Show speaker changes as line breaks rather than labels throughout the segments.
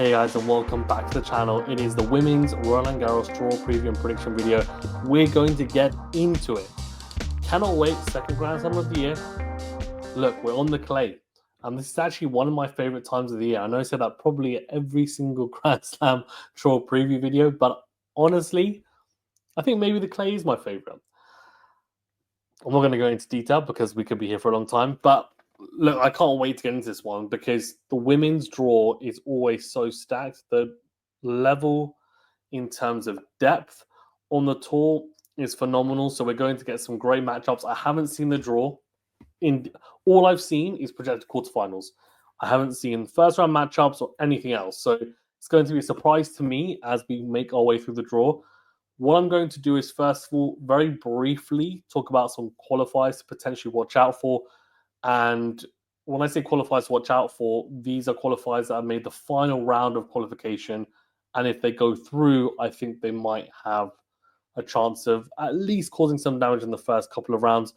Hey guys, and welcome back to the channel. It is the women's Roland Garros draw preview and prediction video. We're going to get into it. Cannot wait, second Grand Slam of the year. Look, we're on the clay. And this is actually one of my favorite times of the year. I know I said that probably at every single Grand Slam draw preview video, but honestly, I think maybe the clay is my favorite. I'm not going to go into detail because we could be here for a long time, but look, I can't wait to get into this one because the women's draw is always so stacked. The level in terms of depth on the tour is phenomenal. So we're going to get some great matchups. I haven't seen the draw. All I've seen is projected quarterfinals. I haven't seen first round matchups or anything else. So it's going to be a surprise to me as we make our way through the draw. What I'm going to do is, first of all, very briefly talk about some qualifiers to potentially watch out for. And when I say qualifiers to watch out for, these are qualifiers that have made the final round of qualification. And if they go through, I think they might have a chance of at least causing some damage in the first couple of rounds.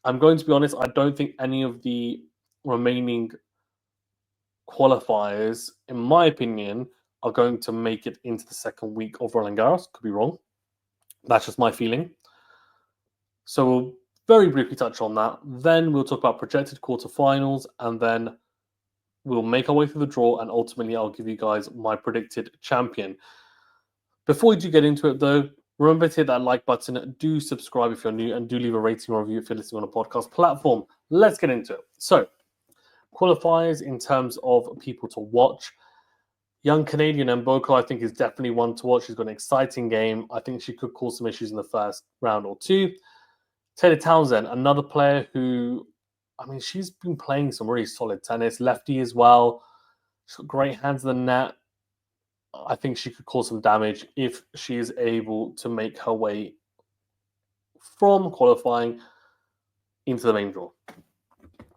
I'm going to be honest, I don't think any of the remaining qualifiers, in my opinion, are going to make it into the second week of Roland Garros. Could be wrong. That's just my feeling. So we'll very briefly touch on that. Then we'll talk about projected quarterfinals, and then we'll make our way through the draw, and ultimately I'll give you guys my predicted champion. Before we do get into it, though, remember to hit that like button. Do subscribe if you're new, and do leave a rating or review if you're listening on a podcast platform. Let's get into it. So, qualifiers in terms of people to watch. Young Canadian Mboko, I think, is definitely one to watch. She's got an exciting game. I think she could cause some issues in the first round or two. Taylor Townsend, another player who, I mean, she's been playing some really solid tennis. Lefty as well. She's got great hands in the net. I think she could cause some damage if she is able to make her way from qualifying into the main draw.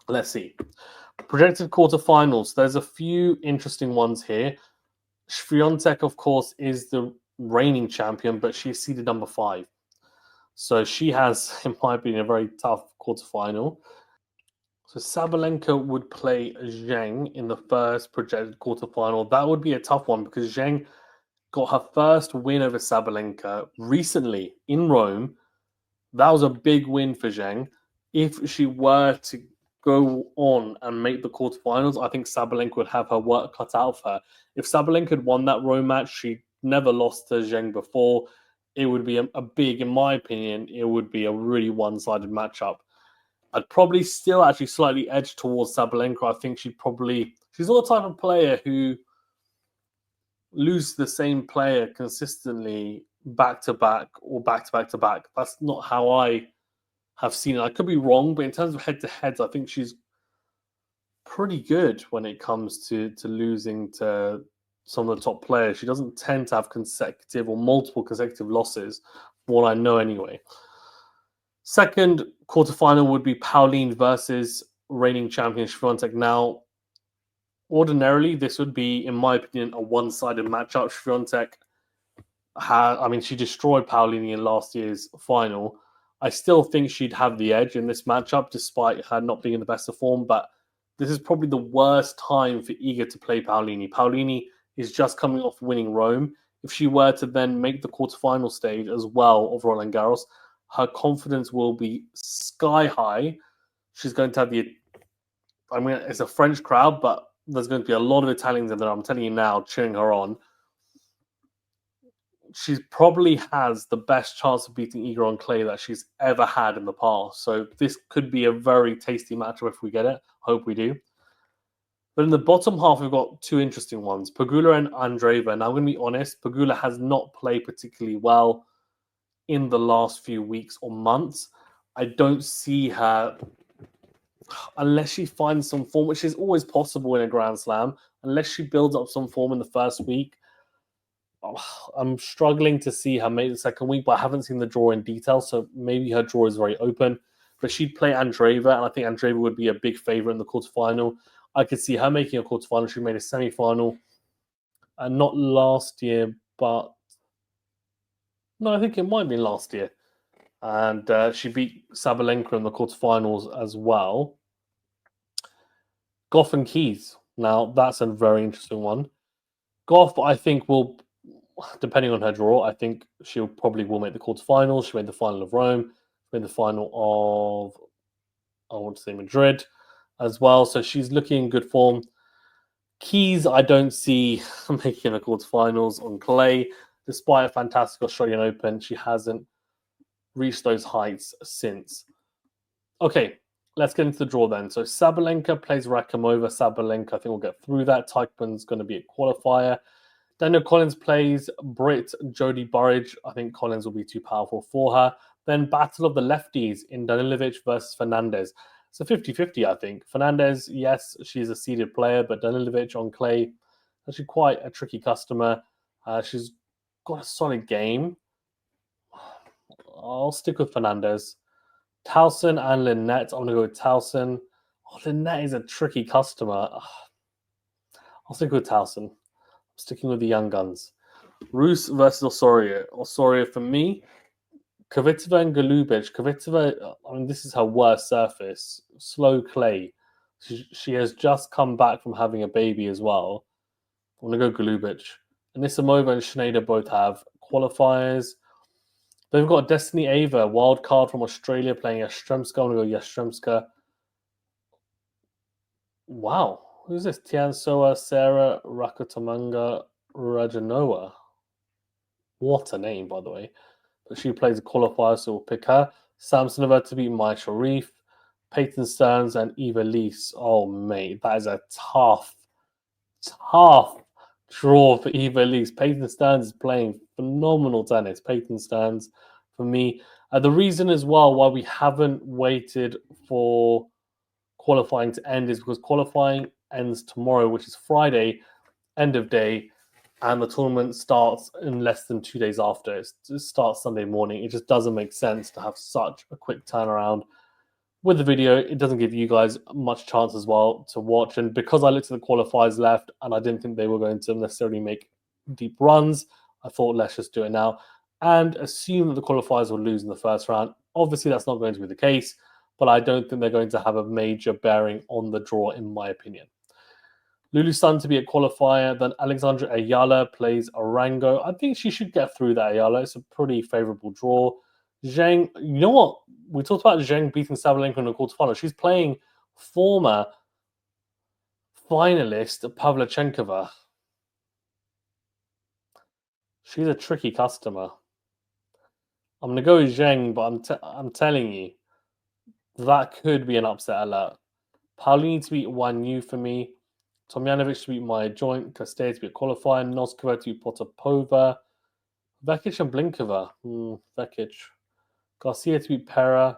Let's see. Projected quarterfinals. There's a few interesting ones here. Swiatek, of course, is the reigning champion, but she's seeded number 5. So she has, in my opinion, a very tough quarterfinal. So Sabalenka would play Zheng in the first projected quarterfinal. That would be a tough one because Zheng got her first win over Sabalenka recently in Rome. That was a big win for Zheng. If she were to go on and make the quarterfinals, I think Sabalenka would have her work cut out for her. If Sabalenka had won that Rome match, she never lost to Zheng before. It would be a big, in my opinion, it would be a really one-sided matchup. I'd probably still actually slightly edge towards Sabalenka. I think she's not the type of player who loses the same player consistently back-to-back or back-to-back-to-back. That's not how I have seen it. I could be wrong, but in terms of head-to-heads, I think she's pretty good when it comes to losing to some of the top players. She doesn't tend to have consecutive or multiple consecutive losses, from what I know anyway. Second quarterfinal would be Pauline versus reigning champion Swiatek. Now, ordinarily, this would be, in my opinion, a one-sided matchup. Swiatek she destroyed Pauline in last year's final. I still think she'd have the edge in this matchup, despite her not being in the best of form. But this is probably the worst time for Iga to play Pauline. Pauline is just coming off winning Rome. If she were to then make the quarterfinal stage as well of Roland Garros, her confidence will be sky high. She's going to have it's a French crowd, but there's going to be a lot of Italians in there, I'm telling you now, cheering her on. She probably has the best chance of beating Iga on clay that she's ever had in the past. So this could be a very tasty matchup if we get it. Hope we do. But in the bottom half, we've got two interesting ones, Pegula and Andreeva. Now, I'm going to be honest, Pegula has not played particularly well in the last few weeks or months. I don't see her, unless she finds some form, which is always possible in a Grand Slam, unless she builds up some form in the first week. I'm struggling to see her make the second week, but I haven't seen the draw in detail, so maybe her draw is very open. But she'd play Andreeva, and I think Andreeva would be a big favourite in the quarterfinal. I could see her making a quarterfinal. She made a semi-final, and not last year, but no, I think it might be last year. And she beat Sabalenka in the quarterfinals as well. Goff and Keys. Now, that's a very interesting one. Goff, I think, will, depending on her draw, I think she'll probably will make the quarterfinals. She made the final of Rome, made the final of, I want to say, Madrid as well. So she's looking in good form. Keys, I don't see making the quarterfinals on clay. Despite a fantastic Australian Open, she hasn't reached those heights since. Okay, let's get into the draw then. So Sabalenka plays Rakhimova. Sabalenka, I think we'll get through that. Teichmann's going to be a qualifier. Daniel Collins plays Brit Jodie Burrage. I think Collins will be too powerful for her. Then Battle of the Lefties in Danilovic versus Fernandez. It's a 50-50, I think. Fernandez, yes, she's a seeded player, but Danilovic on clay, actually quite a tricky customer. She's got a solid game. I'll stick with Fernandez. Towson and Lynette. I'm going to go with Towson. Oh, Lynette is a tricky customer. I'll stick with Towson. I'm sticking with the young guns. Rus versus Osorio. Osorio for me. Kvitova and Golubic. Kvitova, I mean, this is her worst surface. Slow clay. She has just come back from having a baby as well. I'm going to go Golubic. Anisimova and Schneider both have qualifiers. They've got Destiny Ava, wild card from Australia, playing Yastremska. I'm going to go Yastremska. Wow. Who's this? Tiansoa Sarah Rakotomanga Rajanoa. What a name, by the way. But she plays a qualifier, so we'll pick her. Samsonova to beat Mai Sharif. Peyton Stearns and Eva Lees. Oh, mate, that is a tough draw for Eva Lees. Peyton Stearns is playing phenomenal tennis. Peyton Stearns, for me. The reason as well why we haven't waited for qualifying to end is because qualifying ends tomorrow, which is Friday, end of day, and the tournament starts in less than 2 days after. It starts Sunday morning. It just doesn't make sense to have such a quick turnaround. With the video, it doesn't give you guys much chance as well to watch. And because I looked at the qualifiers left and I didn't think they were going to necessarily make deep runs, I thought let's just do it now and assume that the qualifiers will lose in the first round. Obviously, that's not going to be the case, but I don't think they're going to have a major bearing on the draw, in my opinion. Lulu Sun to be a qualifier. Then Alexandra Ayala plays Arango. I think she should get through that Ayala. It's a pretty favourable draw. Zheng, you know what? We talked about Zheng beating Sabalenka in the quarterfinal. She's playing former finalist Pavlyuchenkova. She's a tricky customer. I'm going to go with Zheng, but I'm telling you, that could be an upset alert. Paulini to beat Wan Yu for me. Tomjanovic to beat Maya Joint. Castella to be a qualifier. Noskova to beat Potapova. Vekic and Blinkova. Vekic. Garcia to beat Pera.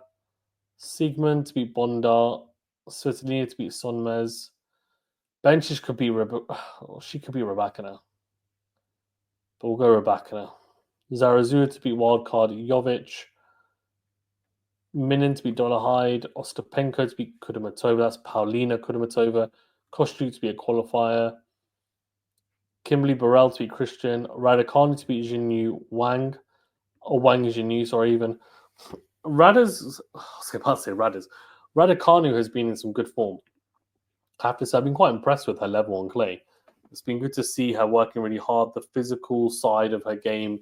Sigmund to beat Bondar. Svitolina to beat Sonmez. Benches could be she could be Rabakina. But we'll go Rabakina. Zarazua to beat wildcard Jovic. Minin to beat Dollarhide. Ostapenko to beat Kudermetova. That's Paulina Kudermetova. Kostyuk to be a qualifier. Kimberly Burrell to beat Christian. Raducanu to beat Jinyu Wang. Or Wang Jinyu, sorry, even. I was about to say Raducanu has been in some good form. I have to say, I've been quite impressed with her level on clay. It's been good to see her working really hard. The physical side of her game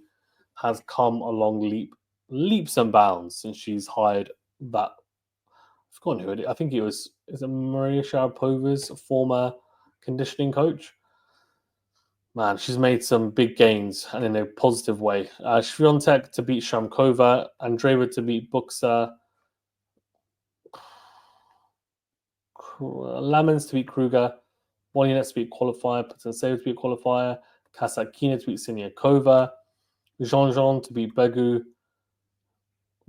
has come along leaps and bounds since she's hired that. I've forgotten who it is. I think is it Maria Sharapova's former conditioning coach? Man, she's made some big gains and in a positive way. Swiatek to beat Shamkova, Andreeva to beat Buxa, Lamens to beat Kruger, Molyneux to beat qualifier, Potensev to beat qualifier, Kasakina to beat Siniakova, Jean-Jean to beat Begu,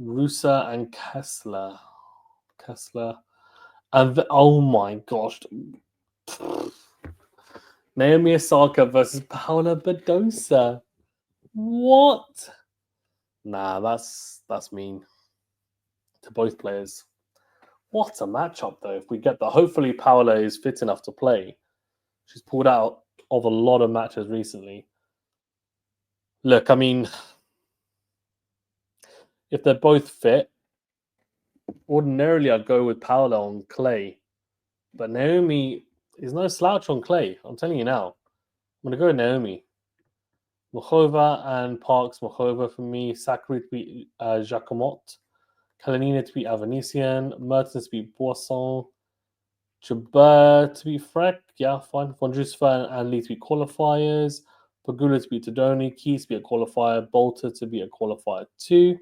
Rusa and Kessler. And oh my gosh. Naomi Osaka versus Paula Badosa. What? Nah, that's mean to both players. What a matchup, though. If we get that, hopefully Paula is fit enough to play. She's pulled out of a lot of matches recently. Look, I mean, if they're both fit, ordinarily I'd go with Paula on clay. But Naomi is no slouch on clay. I'm telling you now. I'm going to go Naomi. Muchova and Parks. Muchova for me. Sakari to beat Jacquemot. Kalinina to beat Avanesian. Mertens to beat Boisson. Jabeur to beat Freck. Yeah, fine. Von Jusfa and Lee to beat qualifiers. Pagula to beat Tadoni. Keys to be a qualifier. Bolter to be a qualifier 2.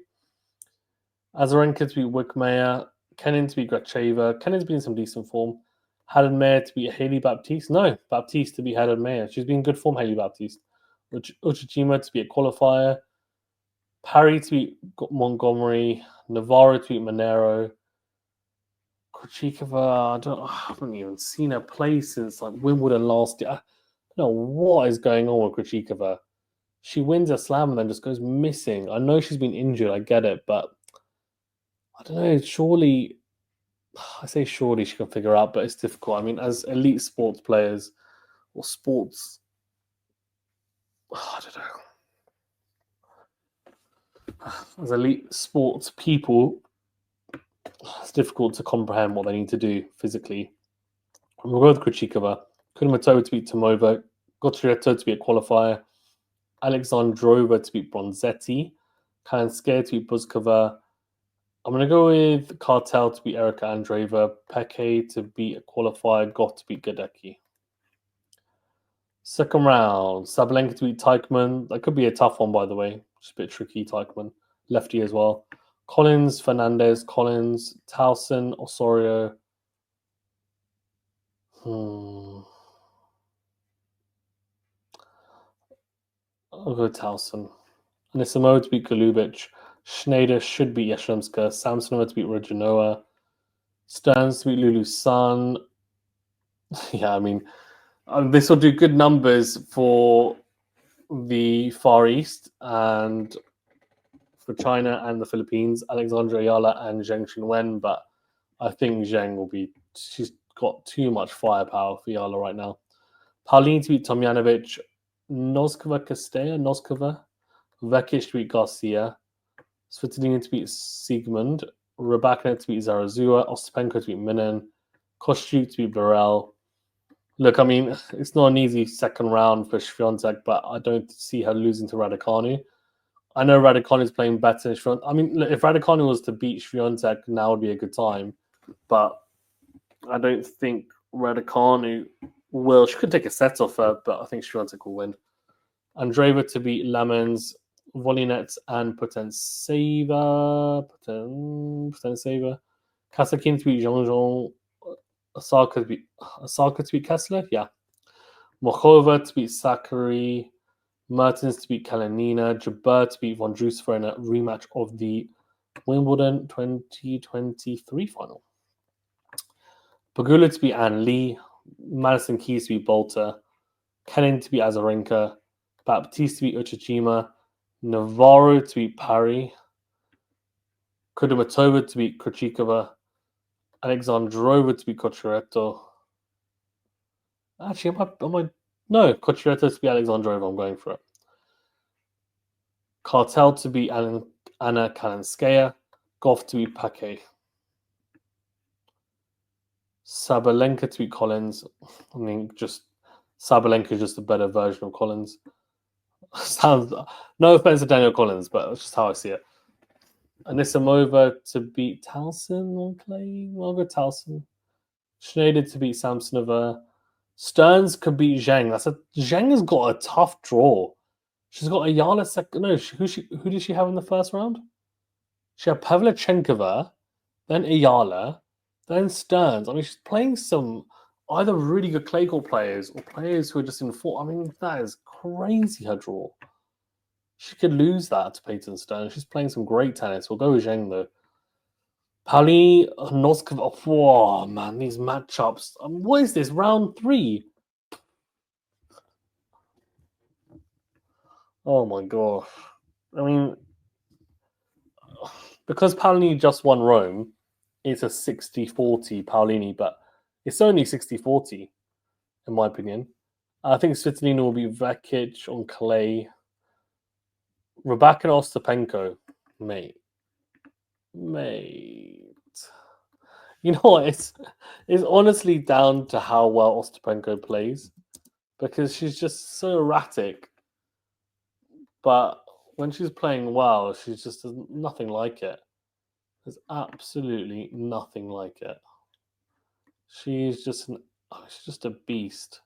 Azarenka to beat Wickmeyer. Kenin to beat Gracheva. Kenin's been in some decent form. Haddon Mayer to beat Haley Baptiste. No, Baptiste to beat Haddon Mayer. She's been in good form, Haley Baptiste. Uchijima to be a qualifier. Parry to beat Montgomery. Navarro to beat Monero. Krejcikova, I haven't even seen her play since like Wimbledon last year. I don't know what is going on with Krejcikova. She wins a slam and then just goes missing. I know she's been injured, I get it, but I don't know, surely, I say surely she can figure out, but it's difficult. I mean, as elite sports players or sports, I don't know. As elite sports people, it's difficult to comprehend what they need to do physically. We'll go with Krejcikova. Kudermetova to beat Tomova. Gautrietto to be a qualifier. Alexandrova to beat Bronzetti. Kalinskaya to beat Buzkova. I'm going to go with Cartel to beat Erika Andreeva. Peke to beat a qualifier. Goff to beat Gadecki. Second round. Sabalenka to beat Teichmann. That could be a tough one, by the way. Just a bit tricky, Teichmann. Lefty as well. Collins, Fernandez, Collins, Towson, Osorio. I'll go Towson. Anisimova to beat Golubic. Schneider should beat Yashemska. Samsonova to beat Reginoa. Stearns to beat Lulu Sun. Yeah, I mean, this will do good numbers for the Far East and for China and the Philippines. Alexandra Ayala and Zheng Xinwen, but I think Zheng will be. She's got too much firepower for Ayala right now. Paulini to beat Tomjanovic. Noskova Castella. Noskova. Vekic to beat Garcia. Svitolina to beat Sigmund. Rybakina to beat Zarazua. Ostapenko to beat Minen. Kostyuk to beat Burrell. Look, I mean, it's not an easy second round for Swiatek, but I don't see her losing to Raducanu. I know Raducanu is playing better than Swiatek. I mean, look, if Raducanu was to beat Swiatek, now would be a good time. But I don't think Raducanu will. She could take a set off her, but I think Swiatek will win. Andreeva to beat Lemons, Volinets and Potenseva. Kasakin to beat Jean-Jean. Osaka to beat Kessler. Yeah. Mochova to beat Sakari. Mertens to beat Kalinina. Jabeur to beat Von Drusefer in a rematch of the Wimbledon 2023 final. Pagula to beat Ann Lee. Madison Keys to beat Bolter. Kenin to beat Azarenka. Baptiste to beat Uchijima. Navarro to beat Parry. Kudermetova to beat Krejcikova. Alexandrova to beat Cocheretto. Actually, no, Cocheretto to beat Alexandrova. I'm going for it. Cartel to beat Anna Kalinskaya. Goff to beat Pake. Sabalenka to beat Collins. I mean, just Sabalenka is just a better version of Collins. Sounds no offense to Daniel Collins, but that's just how I see it. Anisimova to beat Towson on clay. I'll go Towson. Schneider to beat Samsonova. Stearns could beat Zheng. Zheng has got a tough draw. She's got Ayala second. No, who did she have in the first round? She had Pavlyuchenkova, then Ayala, then Stearns. I mean, she's playing some either really good clay court players or players who are just in form. I mean, that is crazy, her draw. She could lose that to Peyton Stearns. She's playing some great tennis. We'll go with Zheng, though. Pauli Noskova. Oh, man, these matchups. What is this? Round 3? Oh, my gosh. I mean, because Paulini just won Rome, it's a 60-40 Paulini, but it's only 60-40, in my opinion. I think Svitolina will be Vekic on clay. Rybakina Ostapenko, mate. You know what? It's honestly down to how well Ostapenko plays. because she's just so erratic. But when she's playing well, she's just nothing like it. There's absolutely nothing like it. She's just she's just a beast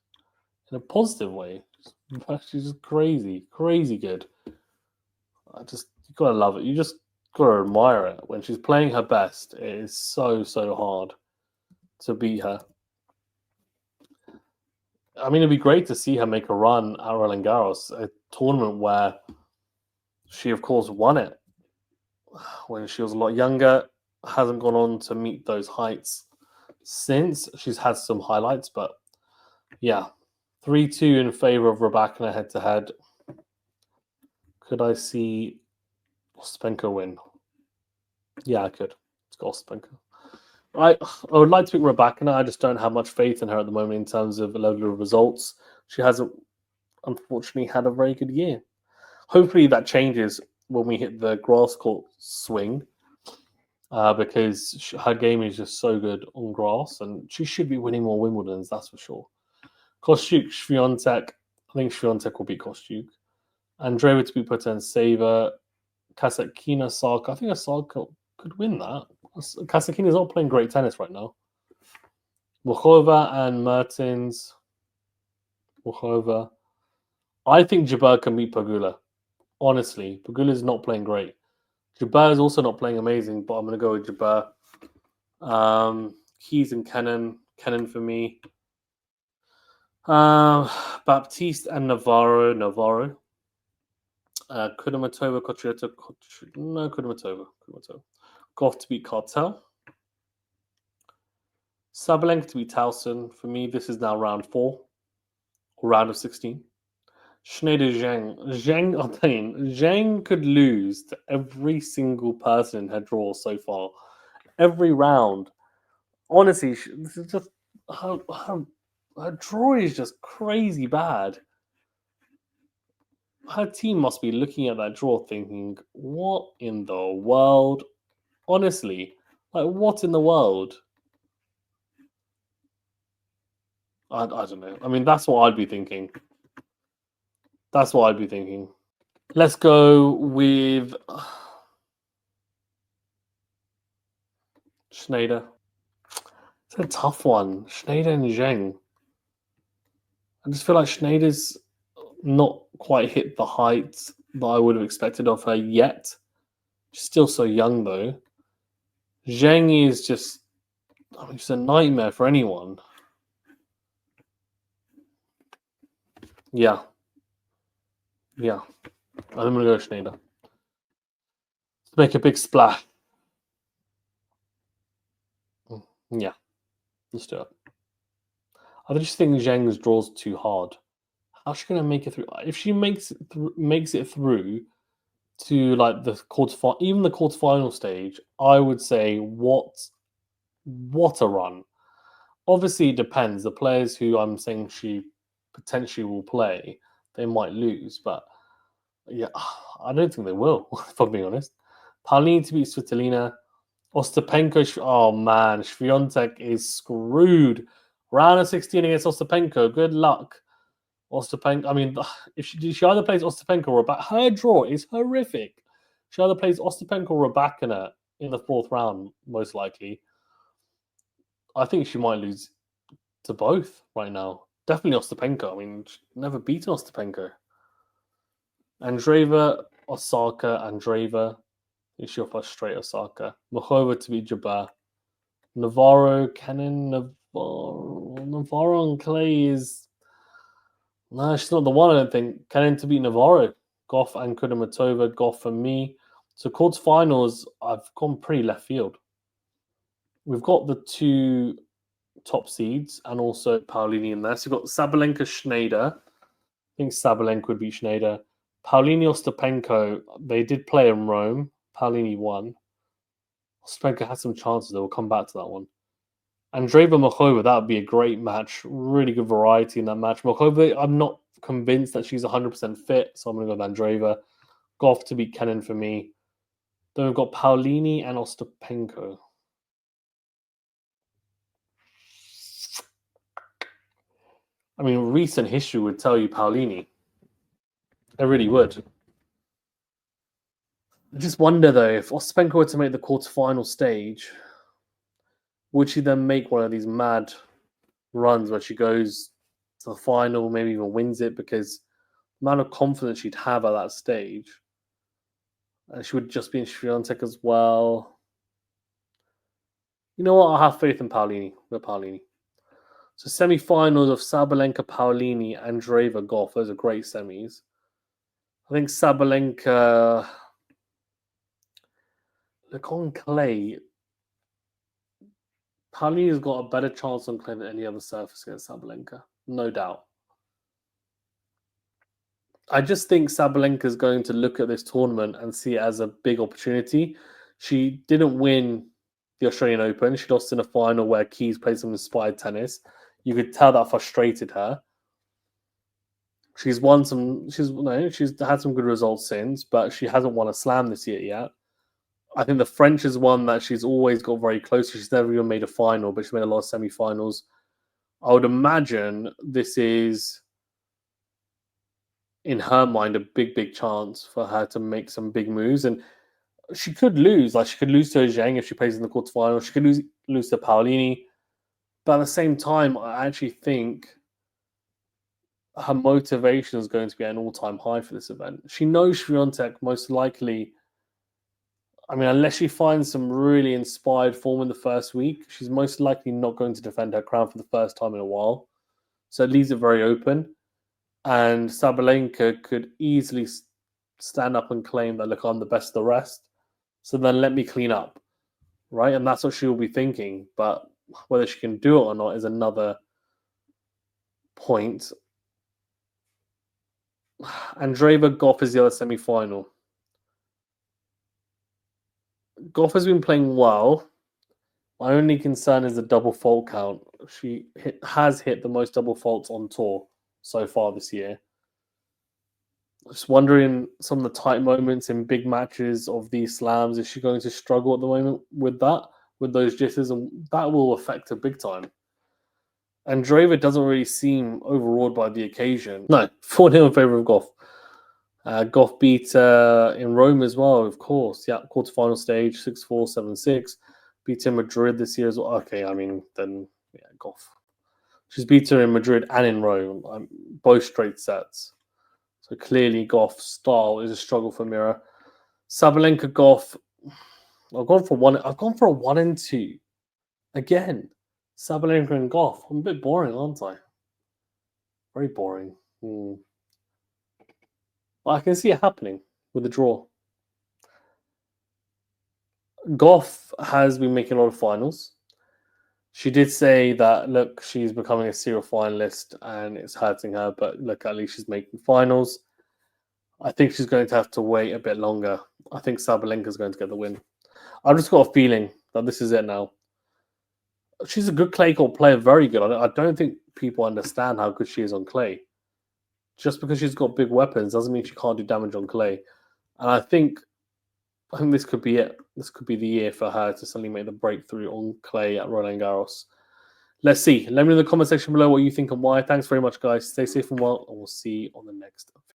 in a positive way. She's just crazy, crazy good. You gotta love it. You just gotta admire it. When she's playing her best, it is so hard to beat her. I mean, it'd be great to see her make a run at Roland Garros, a tournament where she, of course, won it when she was a lot younger. Hasn't gone on to meet those heights since. She's had some highlights, but yeah, 3-2 in favor of Rybakina head to head. Could I see Ostapenko win? Yeah, I could. Let's go Ostapenko. I would like to pick Rybakina. I just don't have much faith in her at the moment in terms of the level of results. She hasn't, unfortunately, had a very good year. Hopefully that changes when we hit the grass court swing, because her game is just so good on grass, and she should be winning more Wimbledons, that's for sure. Kostyuk, Swiatek. I think Swiatek will beat Kostyuk. Andreeva to beat Potentseva. Kasatkina, Osaka. I think Osaka could win that. Kasatkina's not playing great tennis right now. Muchova and Mertens. Muchova. I think Jabeur can beat Pagula. Honestly, Pagula is not playing great. Jabeur is also not playing amazing, but I'm going to go with Jabeur. Keys and Kenin. Kenin for me. Baptiste and Navarro. Navarro. Kudermetova, Kotriota. No, Kudermetova. Goff to beat Cartel. Sabalenka to beat Towson. For me, this is now round 4. Or round of 16. Schneider Zhang. I'm telling you, Zhang could lose to every single person in her draw so far. Every round. Honestly, this is just her draw is just crazy bad. Her team must be looking at that draw thinking, what in the world? Honestly, like what in the world? I don't know. I mean, that's what I'd be thinking. That's what I'd be thinking. Let's go with Schneider. It's a tough one. Schneider and Zheng. I just feel like Schneider's not quite hit the heights that I would have expected of her yet. She's still so young, though. Zheng is just, I mean, she's a nightmare for anyone. Yeah. I'm going to go Schneider. Let's make a big splash. Yeah. Let's do it. I just think Zheng's draw's too hard. How's she going to make it through? If she makes it through to like the even the quarterfinal stage, I would say what a run. Obviously, it depends. The players who I'm saying she potentially will play, they might lose, but yeah, I don't think they will. If I'm being honest, Paulini to beat Svitolina, Ostapenko. Oh man, Swiatek is screwed. Round of 16 against Ostapenko. Good luck. Ostapenko. I mean, if she either plays Ostapenko or Rybakina, her draw is horrific. She either plays Ostapenko or Rybakina in the 4th round, most likely. I think she might lose to both right now. Definitely Ostapenko. I mean, she's never beaten Ostapenko. Andreeva, Osaka, Andreeva. She'll frustrate Osaka. Muchova to beat Jabeur. Navarro, Kenin, Navarro on clay is... No, she's not the one, I don't think. Kenin to beat Navarro. Goff and Kudermetova. Goff for me. So quarterfinals, I've gone pretty left field. We've got the 2 top seeds and also Paulini in there. So you've got Sabalenka, Schneider. I think Sabalenka would beat Schneider. Paulini, Ostapenko. They did play in Rome. Paulini won. Ostapenko had some chances. We'll come back to that one. Andreeva, Muchova, that would be a great match. Really good variety in that match. Muchova, I'm not convinced that she's 100% fit, so I'm going to go with Andreeva. Goff to beat Kenin for me. Then we've got Paulini and Ostapenko. I mean, recent history would tell you Paolini. It really would. I just wonder though, if Ostapenko were to make the quarterfinal stage, would she then make one of these mad runs where she goes to the final, maybe even wins it? Because the amount of confidence she'd have at that stage, and she would just be in Swiatek as well. You know what? I'll have faith in Paolini. With Paolini. So semi-finals of Sabalenka, Paolini, Andreeva, Goff. Those are great semis. I think Sabalenka. Look on clay. Paolini's got a better chance on clay than any other surface against Sabalenka, no doubt. I just think Sabalenka is going to look at this tournament and see it as a big opportunity. She didn't win the Australian Open. She lost in a final where Keys played some inspired tennis. You could tell that frustrated her. She's won some. She's had some good results since, but she hasn't won a slam this year yet. I think the French is one that she's always got very close to. She's never even made a final, but she's made a lot of semi-finals. I would imagine this is, in her mind, a big chance for her to make some big moves. And she could lose. Like, she could lose to Zhang if she plays in the quarterfinals. She could lose to Paolini. But at the same time, I actually think her motivation is going to be at an all-time high for this event. She knows Swiatek most likely. I mean, unless she finds some really inspired form in the first week, she's most likely not going to defend her crown for the first time in a while. So it leaves it very open. And Sabalenka could easily stand up and claim that, look, I'm the best of the rest. So then let me clean up, right? And that's what she will be thinking. But whether she can do it or not is another point. Andreeva Goff is the other semi-final. Goff has been playing well. My only concern is the double fault count. She has hit the most double faults on tour so far this year. Just wondering some of the tight moments in big matches of these slams. Is she going to struggle at the moment with that, with those jitters? And that will affect her big time. Andreeva doesn't really seem overawed by the occasion. No, 4-0 in favour of Goff. Goff beat in Rome as well, of course. Yeah, quarterfinal stage, 6-4, 7-6. Beat in Madrid this year as well. Okay, I mean, then, yeah, Goff. She's beat her in Madrid and in Rome, both straight sets. So clearly Goff's style is a struggle for Mira. Sabalenka, Goff. I've gone for a 1 and 2. Again, Sabalenka and Goff. I'm a bit boring, aren't I? Very boring. But I can see it happening with a draw. Goff has been making a lot of finals. She did say that, look, she's becoming a serial finalist and it's hurting her, but look, at least she's making finals. I think she's going to have to wait a bit longer. I think Sabalenka is going to get the win. I've just got a feeling that this is it now. She's a good clay court player, very good. I don't think people understand how good she is on clay. Just because she's got big weapons doesn't mean she can't do damage on clay. And I think this could be it. This could be the year for her to suddenly make the breakthrough on clay at Roland Garros. Let's see. Let me know in the comment section below what you think and why. Thanks very much, guys. Stay safe and well, and we'll see you on the next video.